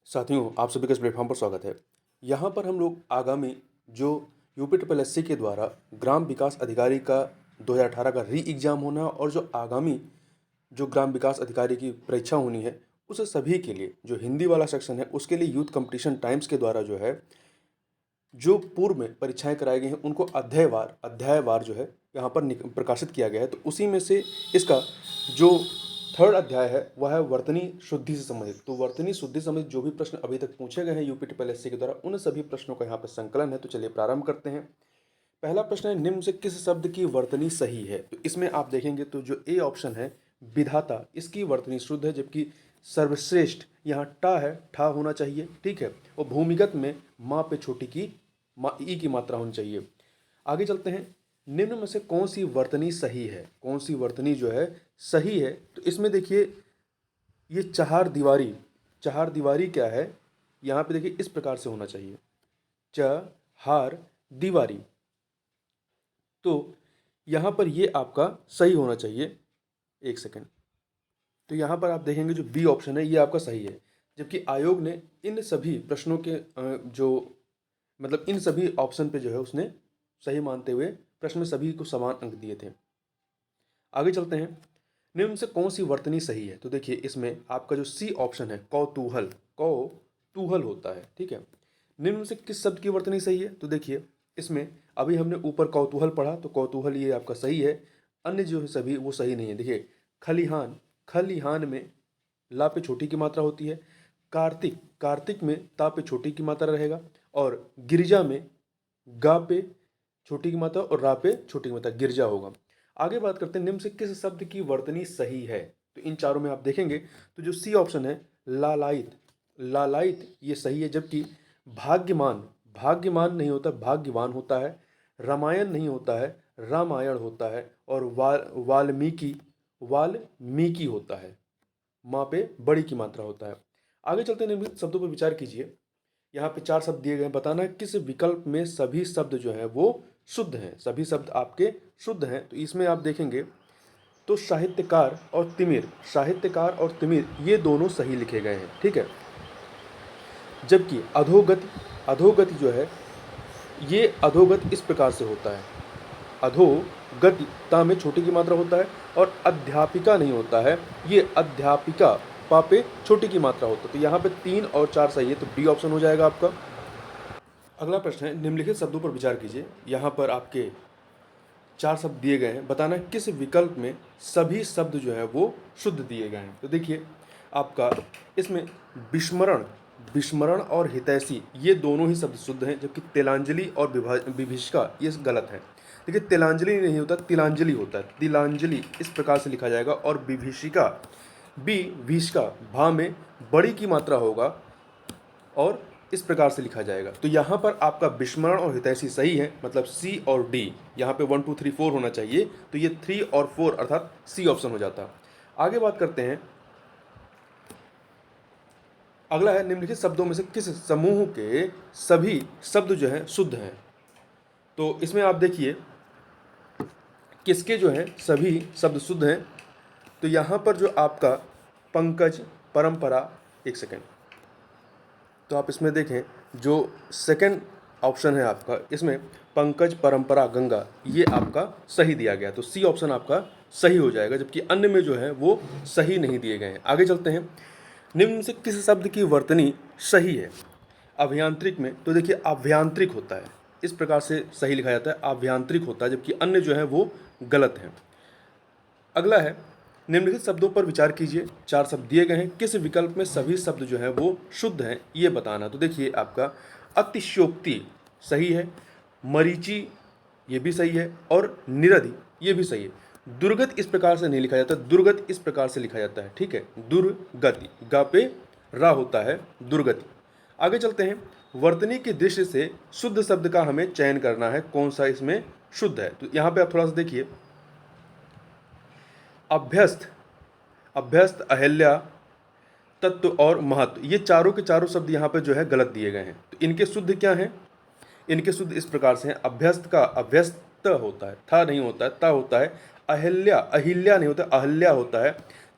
साथियों, आप सभी का इस प्लेटफॉर्म पर स्वागत है। यहाँ पर हम लोग आगामी जो यूपी ट्रिपल एससी के द्वारा ग्राम विकास अधिकारी का 2018 का री एग्ज़ाम होना है और जो आगामी जो ग्राम विकास अधिकारी की परीक्षा होनी है, उस सभी के लिए जो हिंदी वाला सेक्शन है, उसके लिए यूथ कंपटीशन टाइम्स के द्वारा जो है, जो पूर्व में परीक्षाएँ कराई गई हैं, उनको अध्यायवार जो है यहाँ पर प्रकाशित किया गया है। तो उसी में से इसका जो थर्ड अध्याय है वह है वर्तनी शुद्धि से संबंधित। तो वर्तनी शुद्धि से संबंधित जो भी प्रश्न अभी तक पूछे गए हैं यूपी ट्रिपल एससी के द्वारा, उन सभी प्रश्नों का यहाँ पर संकलन है। तो चलिए प्रारंभ करते हैं। पहला प्रश्न है, निम्न से किस शब्द की वर्तनी सही है? तो इसमें आप देखेंगे तो जो ए ऑप्शन है विधाता, इसकी वर्तनी शुद्ध है, जबकि सर्वश्रेष्ठ यहाँ टा है, ठा होना चाहिए, ठीक है। और भूमिगत में माँ पे छोटी की ई की मात्रा होनी चाहिए। आगे चलते हैं, निम्न में से कौन सी वर्तनी सही है? कौन सी वर्तनी जो है सही है? तो इसमें देखिए ये चार दीवारी क्या है? यहाँ पे देखिए इस प्रकार से होना चाहिए, चहार दीवारी। तो यहाँ पर ये आपका सही होना चाहिए। एक सेकेंड। तो यहाँ पर आप देखेंगे जो बी ऑप्शन है ये आपका सही है, जबकि आयोग ने इन सभी प्रश्नों के इन सभी ऑप्शन पे जो है उसने सही मानते हुए प्रश्न में सभी को समान अंक दिए थे। आगे चलते हैं, निम्न से कौन सी वर्तनी सही है? तो देखिए इसमें आपका जो सी ऑप्शन है कौतूहल होता है, ठीक है। निम्न से किस शब्द की वर्तनी सही है? तो देखिए इसमें अभी हमने ऊपर कौतूहल पढ़ा, तो कौतूहल ये आपका सही है। अन्य जो है सभी वो सही नहीं है। देखिए खलिहान में ला पे छोटी की मात्रा होती है। कार्तिक में ता पे छोटी की मात्रा रहेगा। और गिरजा में गा पे छोटी की मात्रा और रा पे छोटी की मात्रा गिरजा होगा। आगे बात करते हैं, निम्न से किस शब्द की वर्तनी सही है? तो इन चारों में आप देखेंगे तो जो सी ऑप्शन है लालायित ये सही है, जबकि भाग्यमान नहीं होता, भाग्यवान होता है। रामायण नहीं होता है, रामायण होता है। और वाल्मीकि होता है, माँ पे बड़ी की मात्रा होता है। आगे चलते हैं, निम्नलिखित शब्दों पर विचार कीजिए। यहाँ पे 4 शब्द दिए गए हैं, बताना है किस विकल्प में सभी शब्द जो हैं वो शुद्ध हैं। सभी शब्द आपके शुद्ध हैं। तो इसमें आप देखेंगे तो साहित्यकार और तिमिर ये दोनों सही लिखे गए हैं, ठीक है। जबकि अधोगति जो है ये अधोगति इस प्रकार से होता है, अधोगति ता में छोटी की मात्रा होता है। और अध्यापिका नहीं होता है, ये अध्यापिका पा पे छोटी की मात्रा होता है। तो यहाँ पे 3 और 4 सही है, तो डी ऑप्शन हो जाएगा आपका। अगला प्रश्न है, निम्नलिखित शब्दों पर विचार कीजिए। यहाँ पर आपके 4 शब्द दिए गए हैं, बताना है किस विकल्प में सभी शब्द जो है वो शुद्ध दिए गए हैं। तो देखिए आपका इसमें विस्मरण और हितैषी ये दोनों ही शब्द शुद्ध हैं, जबकि तिलांजलि और विभीषिका ये गलत है। देखिए तिलांजलि नहीं होता, तिलांजलि होता है। तिलांजलि इस प्रकार से लिखा जाएगा। और विभीषिका भा में बड़ी की मात्रा होगा और इस प्रकार से लिखा जाएगा। तो यहाँ पर आपका विस्मरण और हितैषी सही है, मतलब सी और डी। यहाँ पे 1 2 3 4 होना चाहिए, तो ये 3 और 4 अर्थात सी ऑप्शन हो जाता। आगे बात करते हैं, अगला है, निम्नलिखित शब्दों में से किस समूह के सभी शब्द जो हैं शुद्ध हैं? तो इसमें आप देखिए किसके जो हैं सभी शब्द शुद्ध हैं। तो यहाँ पर जो आपका पंकज, परंपरा, एक सेकेंड, तो आप इसमें देखें जो सेकंड ऑप्शन है आपका, इसमें पंकज, परंपरा, गंगा ये आपका सही दिया गया। तो सी ऑप्शन आपका सही हो जाएगा, जबकि अन्य में जो है वो सही नहीं दिए गए हैं। आगे चलते हैं, निम्न से किस शब्द की वर्तनी सही है? अभियांत्रिक में तो देखिए अभ्यांत्रिक होता है, इस प्रकार से सही लिखा जाता है, अभ्यांत्रिक होता है, जबकि अन्य जो है वो गलत है। अगला है, निम्नलिखित शब्दों पर विचार कीजिए। 4 शब्द दिए गए हैं, किस विकल्प में सभी शब्द जो हैं वो शुद्ध हैं ये बताना। तो देखिए आपका अतिशयोक्ति सही है, मरीचि ये भी सही है, और निरधि ये भी सही है। दुर्गत इस प्रकार से नहीं लिखा जाता, दुर्गत इस प्रकार से लिखा जाता है, ठीक है। दुर्गति गा पे रा होता है, दुर्गति। आगे चलते हैं, वर्तनी की दृष्टि से शुद्ध शब्द का हमें चयन करना है, कौन सा इसमें शुद्ध है। तो यहाँ पे आप थोड़ा सा देखिए, अभ्यस्त, अहिल्या, तत्व और महत्व ये चारों के चारों शब्द यहाँ पे जो है गलत दिए गए हैं। तो इनके शुद्ध क्या हैं? इनके शुद्ध इस प्रकार से हैं, अभ्यस्त का अभ्यस्त होता है, था नहीं होता है, ता होता है। अहिल्या नहीं होता, अहल्या होता है।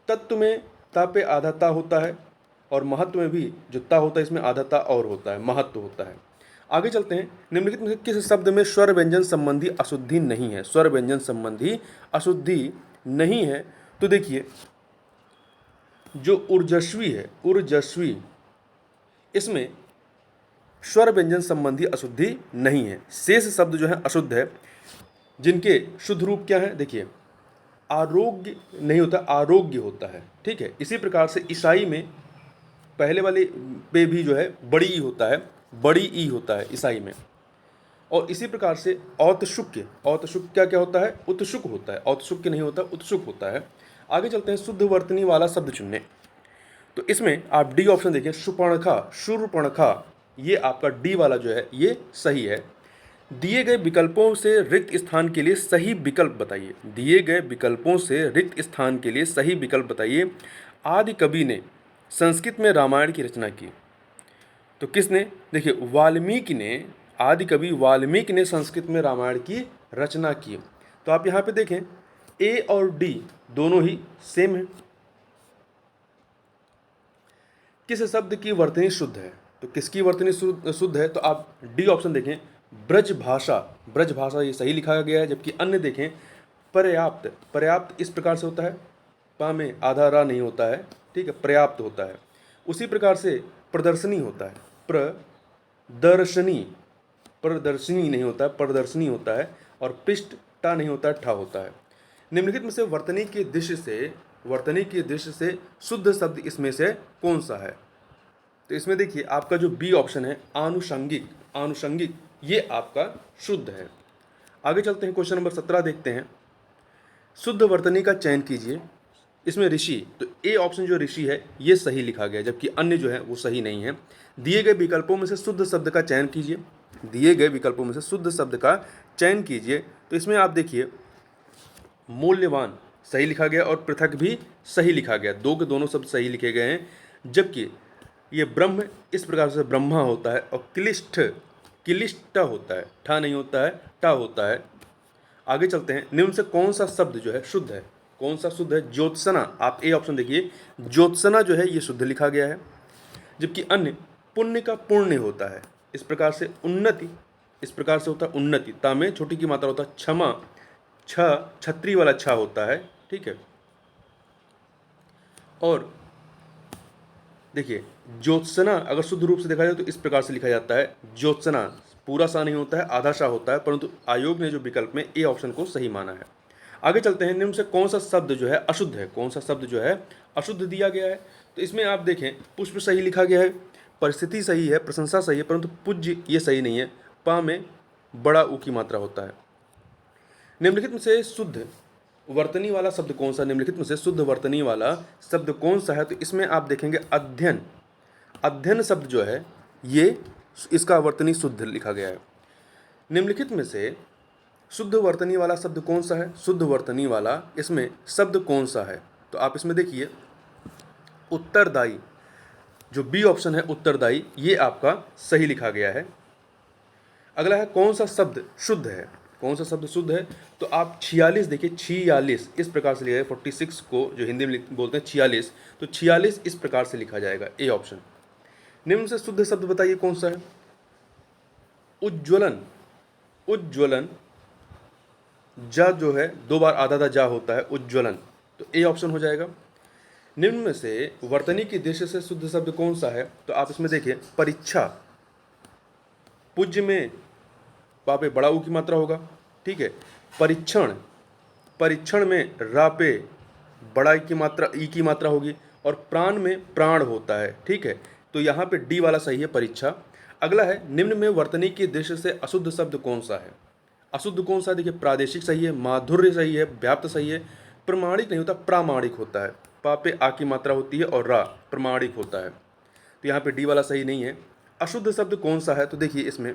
तत्व में ता पे आधा ता होता है, और महत्व में भी जो ता होता है इसमें आधा ता और होता है, महत्व होता है। आगे चलते हैं। निम्नलिखित में से किस शब्द में स्वर व्यंजन संबंधी अशुद्धि नहीं है? स्वर व्यंजन संबंधी अशुद्धि नहीं है तो देखिए जो ऊर्जस्वी है, ऊर्जस्वी, इसमें स्वर व्यंजन संबंधी अशुद्धि नहीं है। शेष शब्द जो है अशुद्ध है, जिनके शुद्ध रूप क्या है? देखिए आरोग्य नहीं होता, आरोग्य होता है, ठीक है। इसी प्रकार से ईसाई में पहले वाले पे भी जो है बड़ी ई होता है, बड़ी ई होता है ईसाई में। और इसी प्रकार से औत्सुक्य, औत्सुक्य क्या क्या होता है? उत्सुक होता है, औत्सुक्य नहीं होता, उत्सुक होता है। आगे चलते हैं। शुद्ध वर्तनी वाला शब्द चुनने, तो इसमें आप डी ऑप्शन देखिए, सुपर्णखा, शूर्पणखा, ये आपका डी वाला जो है ये सही है। दिए गए विकल्पों से रिक्त स्थान के लिए सही विकल्प बताइए। दिए गए विकल्पों से रिक्त स्थान के लिए सही विकल्प बताइए। आदि कवि ने संस्कृत में रामायण की रचना की, तो किसने? देखिए वाल्मीकि ने, आदि कवि वाल्मीकि ने संस्कृत में रामायण की रचना की। तो आप यहाँ पे देखें ए और डी दोनों ही सेम है। किस शब्द की वर्तनी शुद्ध है? तो किसकी वर्तनी शुद्ध है? तो आप डी ऑप्शन देखें, ब्रज भाषा, ब्रज भाषा ये सही लिखा गया है। जबकि अन्य देखें पर्याप्त, पर्याप्त इस प्रकार से होता है, पा में आधा रा नहीं होता है, ठीक है, पर्याप्त होता है। उसी प्रकार से प्रदर्शनी होता है, प्रदर्शनी, प्रदर्शनी नहीं होता है, प्रदर्शनी होता है। और पृष्ठ टा नहीं होता है, ठा होता है। निम्नलिखित में से वर्तनी की दृष्टि से, वर्तनी की दृष्टि से शुद्ध शब्द इसमें से कौन सा है? तो इसमें देखिए आपका जो बी ऑप्शन है आनुषंगिक, आनुषंगिक, ये आपका शुद्ध है। आगे चलते हैं, क्वेश्चन नंबर 17 देखते हैं। शुद्ध वर्तनी का चयन कीजिए। इसमें ऋषि, तो ए ऑप्शन जो ऋषि है ये सही लिखा गया, जबकि अन्य जो है वो सही नहीं है। दिए गए विकल्पों में से शुद्ध शब्द का चयन कीजिए। दिए गए विकल्पों में से शुद्ध शब्द का चयन कीजिए। तो इसमें आप देखिए मूल्यवान सही लिखा गया और पृथक भी सही लिखा गया, दो के दोनों शब्द सही लिखे गए हैं। जबकि ये ब्रह्म इस प्रकार से ब्रह्मा होता है और क्लिष्ट, क्लिष्ट होता है, ठा नहीं होता है, टा होता है। आगे चलते हैं। निम्न से कौन सा शब्द जो है शुद्ध है? कौन सा शुद्ध है? ज्योत्सना, आप ए ऑप्शन देखिए, ज्योत्सना जो है ये शुद्ध लिखा गया है। जबकि अन्य पुण्य का पुण्य होता है। इस प्रकार से उन्नति, इस प्रकार से होता है उन्नति, ता में छोटी की मात्रा होता है। क्षमा, छ छत्री वाला छा होता है, ठीक है। और देखिए ज्योत्सना अगर शुद्ध रूप से देखा जाए तो इस प्रकार से लिखा जाता है, ज्योत्सना, पूरा सा नहीं होता है, आधा सा होता है, परंतु आयोग ने जो विकल्प में ए ऑप्शन को सही माना है। आगे चलते हैं। निम्न से कौन सा शब्द जो है अशुद्ध है? कौन सा शब्द जो है अशुद्ध दिया गया है? तो इसमें आप देखें पुष्प सही लिखा गया है, परिस्थिति सही है, प्रशंसा सही है, परंतु पूज्य ये सही नहीं है, पा में बड़ा ऊ की मात्रा होता है। निम्नलिखित में से शुद्ध वर्तनी वाला शब्द कौन सा? निम्नलिखित में से शुद्ध वर्तनी वाला शब्द कौन सा है? तो इसमें आप देखेंगे अध्ययन, अध्ययन शब्द जो है ये इसका वर्तनी शुद्ध लिखा गया है। निम्नलिखित में से शुद्ध वर्तनी वाला शब्द कौन सा है? शुद्ध वर्तनी वाला इसमें शब्द कौन सा है? तो आप इसमें देखिए उत्तरदायी, जो बी ऑप्शन है उत्तरदायी, ये आपका सही लिखा गया है। अगला है कौन सा शब्द शुद्ध है? कौन सा शब्द शुद्ध है? तो आप 46 देखिए, 46 इस प्रकार से लिखा है, 46 को जो हिंदी में बोलते हैं 46, तो 46 इस प्रकार से लिखा जाएगा, ए ऑप्शन। निम्न से शुद्ध शब्द बताइए कौन सा है? उज्ज्वलन, उज्ज्वलन, जा जो है दो बार आधा जा होता है, उज्ज्वलन, तो ए ऑप्शन हो जाएगा। निम्न में से वर्तनी की दृष्टि से शुद्ध शब्द कौन सा है? तो आप इसमें देखिए परीक्षा, पूज्य में पापे बड़ा ऊ की मात्रा होगा, ठीक है। परीक्षण, परीक्षण में रा पे बड़ा ई की मात्रा, ई की मात्रा होगी। और प्राण में प्राण होता है, ठीक है। तो यहाँ पे डी वाला सही है, परीक्षा। अगला है निम्न में वर्तनी की दृष्टि से अशुद्ध शब्द कौन सा है? अशुद्ध कौन सा है? देखिए प्रादेशिक सही है, माधुर्य सही है, व्याप्त सही है, प्रमाणिक नहीं होता, प्रामाणिक होता है, पापे आ की मात्रा होती है और रा प्रमाणिक होता है। तो यहाँ पे डी वाला सही नहीं है। अशुद्ध शब्द कौन सा है? तो देखिए इसमें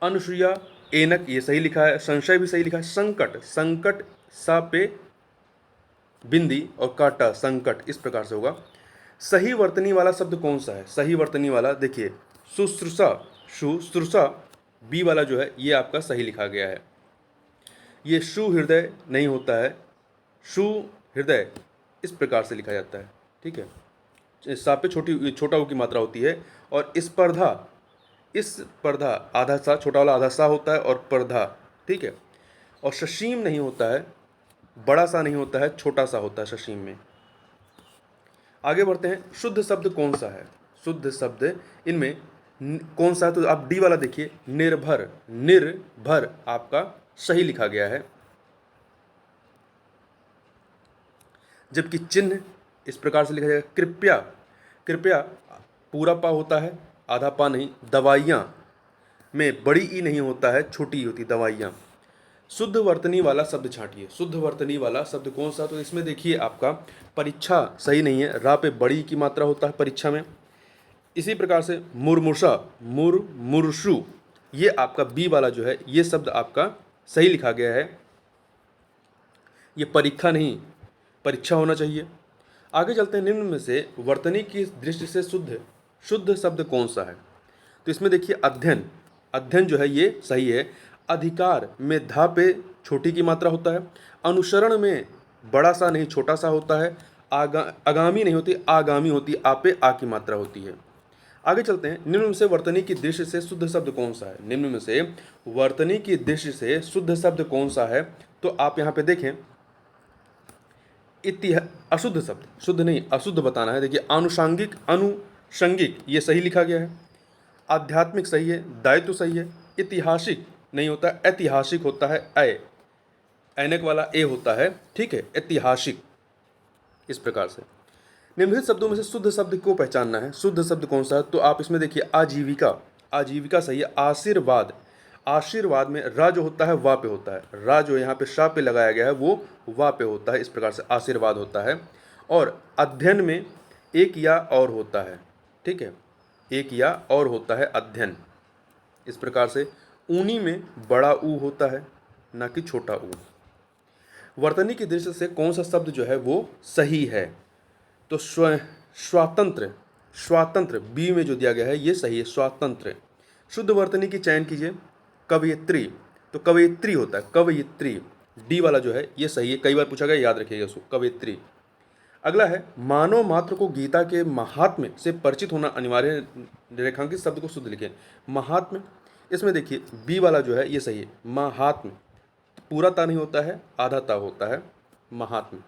अनुसूया, एनक ये सही लिखा है, संशय भी सही लिखा है, संकट, संकट सा पे बिंदी और काटा, संकट इस प्रकार से होगा। सही वर्तनी वाला शब्द कौन सा है? सही वर्तनी वाला देखिए शुश्रूषा, शुश्रूषा बी वाला जो है ये आपका सही लिखा गया है। ये शु हृदय नहीं होता है, शु हृदय इस प्रकार से लिखा जाता है, ठीक है। सा पे छोटा ऊ की मात्रा होती है, और इस पर्धा आधा सा, छोटा वाला आधा सा होता है और पर्धा, ठीक है। और शशीम नहीं होता है, बड़ा सा नहीं होता है, छोटा सा होता है शशीम में। आगे बढ़ते हैं, शुद्ध शब्द कौन सा है? शुद्ध शब्द इनमें कौन सा है? तो आप डी वाला देखिए, निर्भर। निर्भर आपका सही लिखा गया है। जबकि चिन्ह इस प्रकार से लिखा जाएगा, कृपया। कृपया पूरा पा होता है, आधा पा नहीं। दवाइयाँ में बड़ी ई नहीं होता है, छोटी ई होती दवाइयाँ। शुद्ध वर्तनी वाला शब्द छांटिए। शुद्ध वर्तनी वाला शब्द कौन सा? तो इसमें देखिए आपका परीक्षा सही नहीं है, रा पे बड़ी की मात्रा होता है परीक्षा में। इसी प्रकार से मुरमुषा, मुरमुर्शु, ये आपका बी वाला जो है ये शब्द आपका सही लिखा गया है। ये परीक्षा नहीं, परीक्षा होना चाहिए। आगे चलते हैं, निम्न में से वर्तनी की दृष्टि से शुद्ध शब्द कौन सा है? तो इसमें देखिए अध्ययन। अध्ययन जो है ये सही है। अधिकार में धा पे छोटी की मात्रा होता है। अनुसरण में बड़ा सा नहीं छोटा सा होता है। आगामी नहीं होती, आगामी होती, आ पे आ की मात्रा होती है। आगे चलते हैं, निम्न में से वर्तनी की दृष्टि से शुद्ध शब्द कौन सा है? निम्न में से वर्तनी की दृष्टि से शुद्ध शब्द कौन सा है? तो आप यहाँ पे देखें, अशुद्ध शब्द, शुद्ध नहीं अशुद्ध बताना है। देखिए अनुषंगिक ये सही लिखा गया है। आध्यात्मिक सही है, दायित्व सही है। ऐतिहासिक नहीं होता, ऐतिहासिक होता है, ऐनक वाला ए होता है, ठीक है, ऐतिहासिक। इस प्रकार से निम्नलिखित शब्दों में से शुद्ध शब्द को पहचानना है। शुद्ध शब्द कौन सा है? तो आप इसमें देखिए आजीविका। आजीविका सही है। आशीर्वाद, आशीर्वाद में रा जो होता है वा पे होता है। रा जो यहाँ पे शा पे लगाया गया है वो वा पे होता है। इस प्रकार से आशीर्वाद होता है। और अध्ययन में एक या और होता है, ठीक है, एक या और होता है अध्ययन। इस प्रकार से ऊनी में बड़ा ऊ होता है, ना कि छोटा ऊ। वर्तनी की दृष्टि से कौन सा शब्द जो है वो सही है? तो स्वातंत्र, स्वातंत्र बी में जो दिया गया है ये सही है, स्वातंत्र। शुद्ध वर्तनी की चयन कीजिए। कवयित्री, तो कवयित्री होता है, कवयित्री। डी वाला जो है ये सही है, कई बार पूछा गया, याद रखिएगा उसको, कवयित्री। अगला है, मानव मात्र को गीता के महात्म्य से परिचित होना अनिवार्य है। रेखांकित शब्द को शुद्ध लिखें। महात्म्य, इसमें देखिए बी वाला जो है ये सही है, महात्म्य। पूरा ता नहीं होता है, आधा ता होता है, महात्म्य।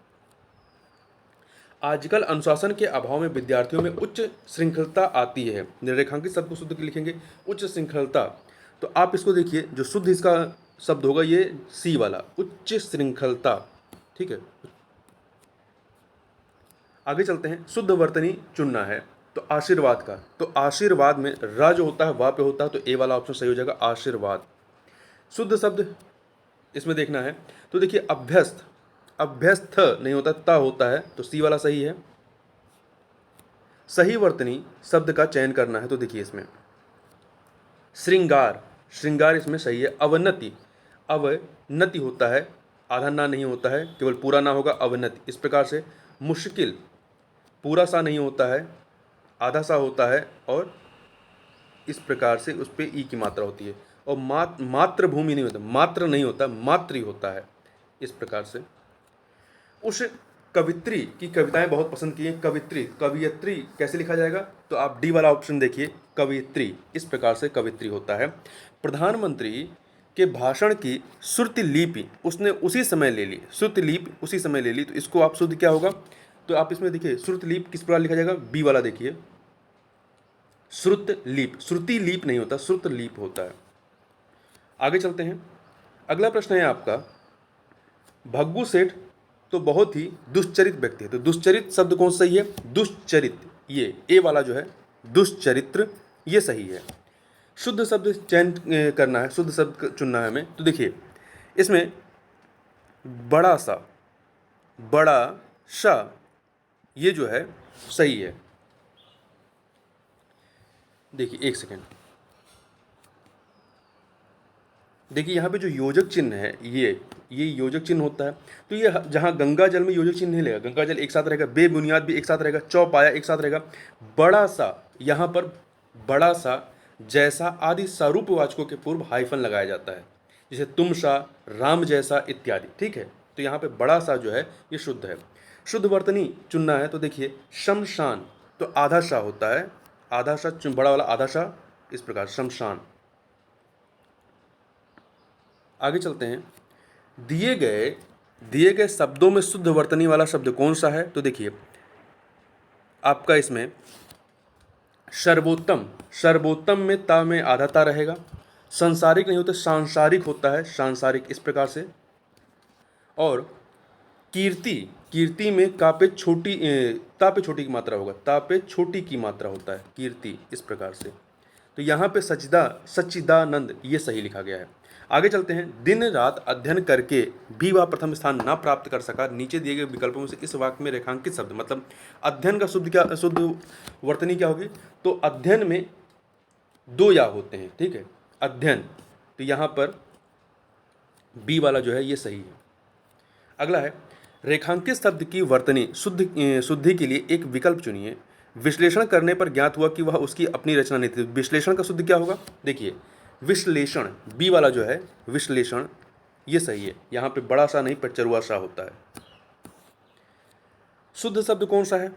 आजकल अनुशासन के अभाव में विद्यार्थियों में उच्च श्रृंखलता आती है। रेखांकित शब्द को शुद्ध लिखेंगे, उच्च श्रृंखलता। तो आप इसको देखिए, जो शुद्ध इसका शब्द होगा ये सी वाला, उच्च श्रृंखलता, ठीक है। आगे चलते हैं, शुद्ध वर्तनी चुनना है। तो आशीर्वाद का, तो आशीर्वाद में रा जो होता है वा पे होता है, तो ए वाला ऑप्शन सही हो जाएगा, आशीर्वाद। शुद्ध शब्द इसमें देखना है। तो देखिए अभ्यस्त, अभ्यस्त नहीं होता, ता होता है, तो सी वाला सही है। सही वर्तनी शब्द का चयन करना है। तो देखिए इसमें श्रृंगार, श्रृंगार इसमें सही है। अवनति, अवनति होता है, आधा ना नहीं होता है, केवल पूरा ना होगा, अवनति। इस प्रकार से मुश्किल, पूरा सा नहीं होता है, आधा सा होता है, और इस प्रकार से उस पर ई की मात्रा होती है। और मातृभूमि नहीं होता, मात्र नहीं होता, मातृ होता है। इस प्रकार से उस कवित्री की कविताएं बहुत पसंद की हैं। कवित्री, कवियत्री कैसे लिखा जाएगा? तो आप डी वाला ऑप्शन देखिए, कवित्री। इस प्रकार से कवित्री होता है। प्रधानमंत्री के भाषण की श्रुति लिपि उसने उसी समय ले ली, श्रुति लिपि उसी समय ले ली, तो इसको आप शुद्ध क्या होगा? तो आप इसमें देखिए श्रुति लिपि किस प्रकार लिखा जाएगा? बी वाला देखिए, श्रुत लीप, श्रुति लीप नहीं होता, श्रुत लीप होता है। आगे चलते हैं, अगला प्रश्न है आपका, भग्गू सेठ तो बहुत ही दुश्चरित व्यक्ति है। तो दुश्चरित शब्द कौन सही है? दुश्चरित, ये ए वाला जो है दुश्चरित्र, ये सही है। शुद्ध शब्द चयन करना है, शुद्ध शब्द चुनना है हमें। तो देखिए इसमें बड़ा सा, बड़ा सा, ये जो है सही है। देखिए एक सेकेंड, देखिए यहाँ पे जो योजक चिन्ह है ये योजक चिन्ह होता है। तो ये जहाँ गंगा जल में योजक चिन्ह नहीं लेगा, गंगा जल एक साथ रहेगा, बेबुनियाद भी एक साथ रहेगा, चौपाया एक साथ रहेगा। बड़ा सा, यहाँ पर बड़ा सा, जैसा आदि सारूपवाचकों के पूर्व हाइफन लगाया जाता है, जैसे तुम सा, राम जैसा इत्यादि, ठीक है। तो यहाँ पे बड़ा सा जो है ये शुद्ध है। शुद्ध वर्तनी चुनना है। तो देखिए शमशान, तो आधा शाह होता है, आधा शाह बड़ा वाला आधा शाह, इस प्रकार शमशान। आगे चलते हैं। दिए गए शब्दों में शुद्ध वर्तनी वाला शब्द कौन सा है? तो देखिए आपका इसमें सर्वोत्तम, सर्वोत्तम में ता में आधा ता रहेगा। सांसारिक नहीं होता, सांसारिक होता है, सांसारिक, इस प्रकार से। और कीर्ति, कीर्ति में का पे छोटी ता पे छोटी की मात्रा होगा, ता पे छोटी की मात्रा होता है कीर्ति, इस प्रकार से। तो यहाँ पे सच्चिदानंद ये सही लिखा गया है। आगे चलते हैं। दिन रात अध्ययन करके भी वह प्रथम स्थान ना प्राप्त कर सका। नीचे दिए गए विकल्पों में से इस वाक्य में रेखांकित शब्द, मतलब अध्ययन का शुद्ध वर्तनी क्या होगी? तो अध्ययन में दो या होते हैं, ठीक है, अध्ययन। तो यहाँ पर बी वाला जो है ये सही है। अगला है, रेखांकित शब्द की वर्तनी शुद्धि के लिए एक विकल्प चुनिए। विश्लेषण करने पर ज्ञात हुआ कि वह उसकी अपनी रचना नहीं थी। विश्लेषण का शुद्ध क्या होगा? देखिए विश्लेषण, बी वाला जो है विश्लेषण, ये सही है। यहाँ पे बड़ा सा नहीं पचरुआ सा होता है। शुद्ध शब्द कौन सा है?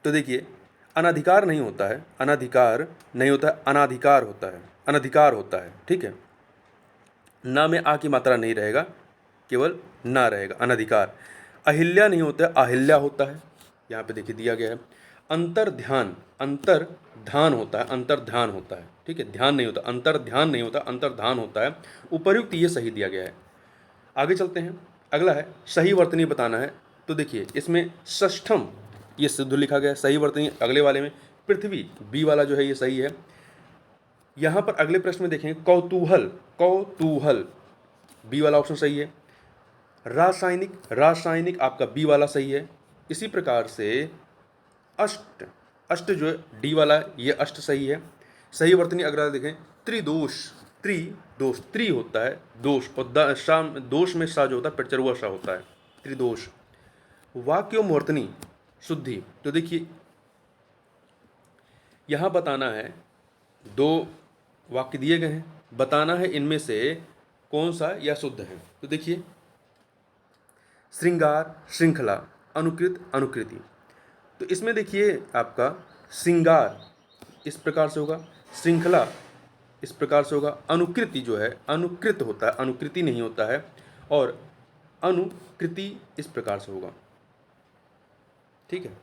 तो देखिए अनाधिकार नहीं होता है, अनाधिकार नहीं होता है, अनाधिकार होता है, अनधिकार होता है, ठीक है। ना में आ की मात्रा नहीं रहेगा, केवल ना रहेगा, अनधिकार। अहिल्या नहीं होता है, अहिल्या होता है, यहाँ पे देखिए दिया गया है। अंतर्ध्यान, अंतर्ध्यान होता है, अंतर्ध्यान होता है, ठीक है, ध्यान नहीं होता, अंतर्ध्यान नहीं होता, अंतर्ध्यान होता है। उपर्युक्त ये सही दिया गया है। आगे चलते हैं। अगला है सही वर्तनी बताना है। तो देखिए इसमें षष्ठम ये शुद्ध लिखा गया है, सही वर्तनी अगले वाले में पृथ्वी, बी वाला जो है ये सही है। यहाँ पर अगले प्रश्न में देखेंगे कौतूहल, कौतूहल, बी वाला ऑप्शन सही है। रासायनिक, रासायनिक आपका बी वाला सही है। इसी प्रकार से अष्ट, अष्ट जो है डी वाला, ये अष्ट सही है। सही वर्तनी अगर देखें त्रिदोष, त्रिदोष, त्रि होता है दोष, और शाम दोष में सा जो होता है पेचरुआ सा होता है, त्रिदोष। वाक्यों वर्तनी शुद्धि, तो देखिए यहाँ बताना है, दो वाक्य दिए गए हैं, बताना है इनमें से कौन सा या शुद्ध है। तो देखिए श्रृंगार, श्रृंखला, अनुकृत, अनुकृति। तो इसमें देखिए आपका श्रृंगार इस प्रकार से होगा, श्रृंखला इस प्रकार से होगा, अनुकृति जो है अनुकृत होता है, अनुकृति नहीं होता है, और अनुकृति इस प्रकार से होगा, ठीक है।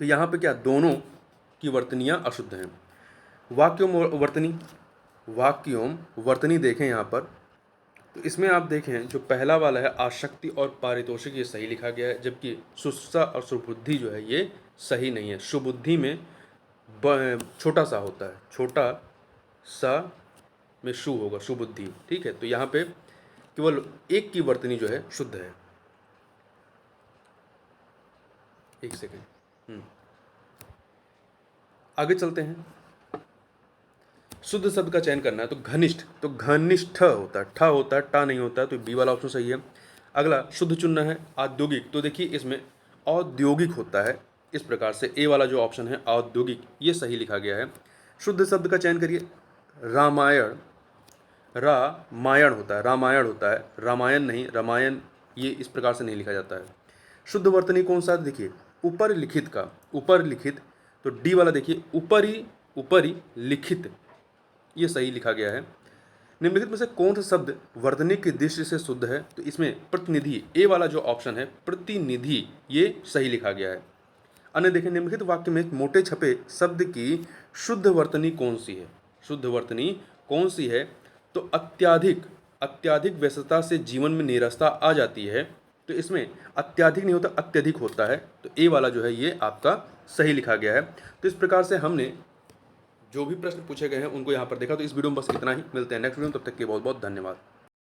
तो यहाँ पे क्या दोनों की वर्तनियाँ अशुद्ध हैं। वाक्यों वर्तनी, वाक्यों वर्तनी देखें यहाँ पर, तो इसमें आप देखें जो पहला वाला है आसक्ति और पारितोषिक, ये सही लिखा गया है, जबकि सुस्सा और सुबुद्धि जो है ये सही नहीं है। सुबुद्धि में छोटा सा होता है, छोटा सा में शु होगा, सुबुद्धि, ठीक है। तो यहाँ पे केवल एक की वर्तनी जो है शुद्ध है। एक सेकेंड, आगे चलते हैं। शुद्ध शब्द का चयन करना है। तो घनिष्ठ, तो घनिष्ठ होता है, ठ होता है, टा नहीं होता है, तो बी वाला ऑप्शन सही है। अगला शुद्ध चुनना है औद्योगिक, तो देखिए इसमें औद्योगिक होता है, इस प्रकार से ए वाला जो ऑप्शन है औद्योगिक, ये सही लिखा गया है। शुद्ध शब्द का चयन करिए। रामायण, रामायण होता है, रामायण होता है, रामायण नहीं, रामायण, ये इस प्रकार से नहीं लिखा जाता है। शुद्ध वर्तनी कौन सा? देखिए ऊपर लिखित का, ऊपर लिखित, तो डी वाला देखिए ऊपरी, ऊपरी लिखित, ये सही लिखा गया है। निम्नलिखित में से कौन सा शब्द वर्तनी की दृष्टि से शुद्ध है? तो इसमें प्रतिनिधि, ए वाला जो ऑप्शन है प्रतिनिधि, ये सही लिखा गया है। अन्य देखें निम्नलिखित वाक्य में मोटे छपे शब्द की शुद्ध वर्तनी कौन सी है? शुद्ध वर्तनी कौन सी है? तो अत्याधिक, अत्याधिक व्यस्तता से जीवन में नीरसता आ जाती है, तो इसमें अत्याधिक नहीं होता, अत्यधिक होता है, तो ए वाला जो है ये आपका सही लिखा गया है। तो इस प्रकार से हमने जो भी प्रश्न पूछे गए हैं उनको यहाँ पर देखा। तो इस वीडियो में बस इतना ही, मिलते हैं नेक्स्ट वीडियो में, तब तक के बहुत बहुत धन्यवाद।